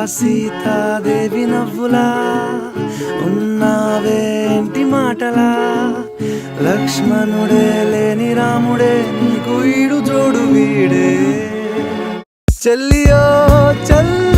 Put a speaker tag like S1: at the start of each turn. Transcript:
S1: సీతాదేవి నవ్వులా ఉన్నావేంటి మాటలా లక్ష్మణుడే లేని రాముడే నీకు ఈడు జోడు వీడే చెల్లియో చెల్లి